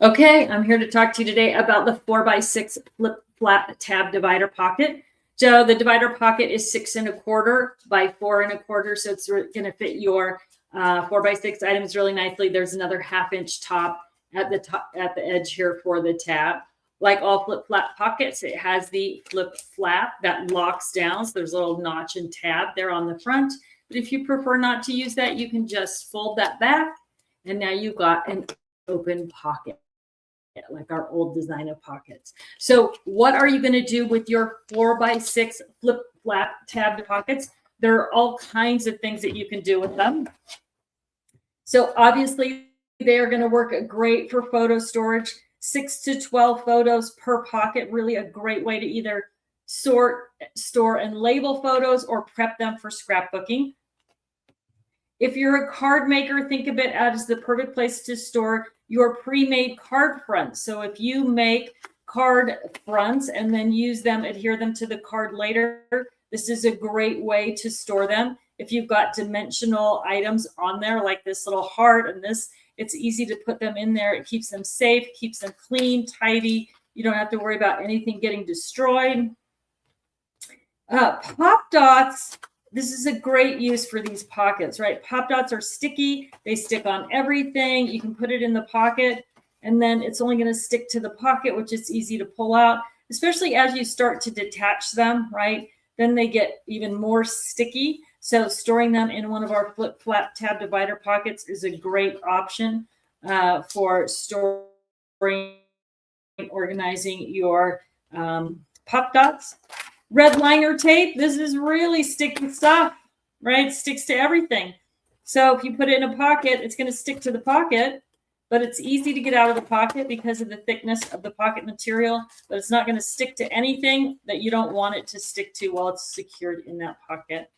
Okay, I'm here to talk to you today about the 4x6 flip flap tab divider pocket. So the divider pocket is 6¼ by 4¼ so it's going to fit your 4x6 items really nicely. There's another 1/2 inch top at the edge here for the tab. Like all flip flap pockets, it has the flip flap that locks down. So there's a little notch and tab there on the front. But if you prefer not to use that, you can just fold that back, and now you've got an open pocket, like our old design of pockets. So what are you going to do with your 4x6 flip flap tab pockets? There are all kinds of things that you can do with them. So obviously they are going to work great for photo storage. 6 to 12 photos per pocket, really a great way to either sort, store, and label photos or prep them for scrapbooking. If you're a card maker, think of it as the perfect place to store your pre-made card fronts. So if you make card fronts and then use them, adhere them to the card later, this is a great way to store them. If you've got dimensional items on there, like this little heart and this, it's easy to put them in there. It keeps them safe, keeps them clean, tidy. You don't have to worry about anything getting destroyed. Pop dots. This is a great use for these pockets, right? Pop dots are sticky. They stick on everything. You can put it in the pocket, and then it's only going to stick to the pocket, which is easy to pull out, especially as you start to detach them, right? Then they get even more sticky. So storing them in one of our flip flap tab divider pockets is a great option for storing, organizing your pop dots. Red liner tape, this is really sticky stuff, right? It sticks to everything. So if you put it in a pocket, it's going to stick to the pocket, but it's easy to get out of the pocket because of the thickness of the pocket material, but it's not going to stick to anything that you don't want it to stick to while it's secured in that pocket.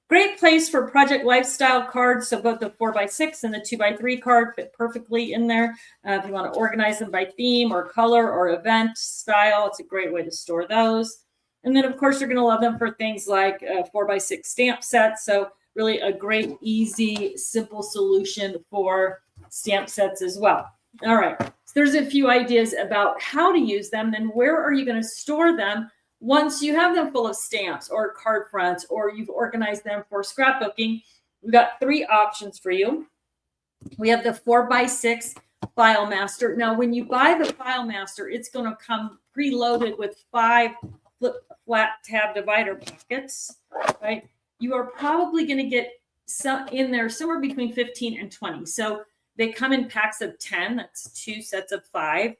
Great place for project lifestyle cards. So both the 4x6 and the 2x3 card fit perfectly in there. If you want to organize them by theme or color or event style, it's a great way to store those. And then, of course, you're going to love them for things like 4x6 stamp sets. So really a great, easy, simple solution for stamp sets as well. All right. So there's a few ideas about how to use them. Then where are you going to store them once you have them full of stamps or card fronts, or you've organized them for scrapbooking? We've got 3 options for you. We have the 4x6 File Master. Now, when you buy the File Master, it's going to come preloaded with 5 flip flat tab divider pockets, right? You are probably going to get some in there somewhere between 15 and 20. So they come in packs of 10. That's 2 sets of 5.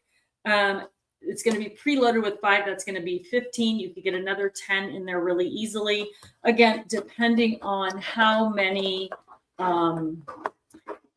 It's going to be preloaded with 5. That's going to be 15. You could get another 10 in there really easily. Again, depending on how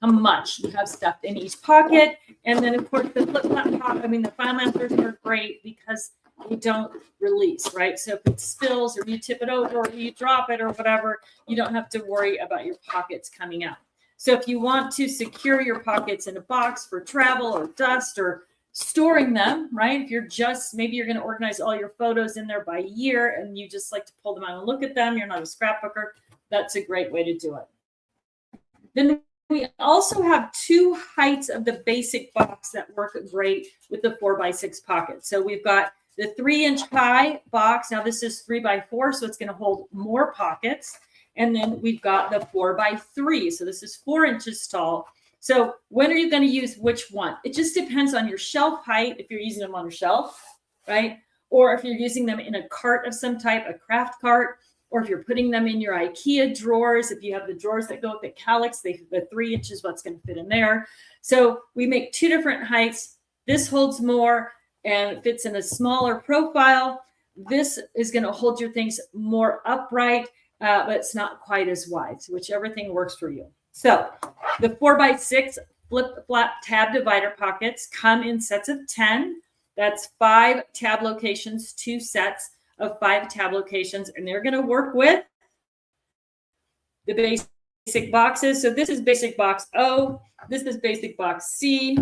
much you have stuffed in each pocket. And then, of course, the flip flap the File Masters are great because they don't release, right? So if it spills or you tip it over or you drop it or whatever, you don't have to worry about your pockets coming out. So if you want to secure your pockets in a box for travel or dust or storing them, right? If you're maybe you're going to organize all your photos in there by year and you just like to pull them out and look at them, you're not a scrapbooker, that's a great way to do it. Then we also have 2 heights of the basic box that work great with the 4x6 pocket. So we've got the 3-inch high box. Now this is 3x4, so it's going to hold more pockets. And then we've got the 4x3. So this is 4 inches tall. So when are you going to use which one? It just depends on your shelf height, if you're using them on a shelf, right? Or if you're using them in a cart of some type, a craft cart, or if you're putting them in your IKEA drawers, if you have the drawers that go with the Kallax, the 3 inches, what's going to fit in there. So we make 2 different heights. This holds more and fits in a smaller profile. This is going to hold your things more upright, but it's not quite as wide. So whichever thing works for you. So the 4x6 flip flap tab divider pockets come in sets of 10. That's 5 tab locations, 2 sets of 5 tab locations, and they're going to work with the basic boxes. So this is basic box O, this is basic box C,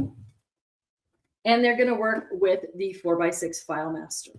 and they're going to work with the 4x6 File Master.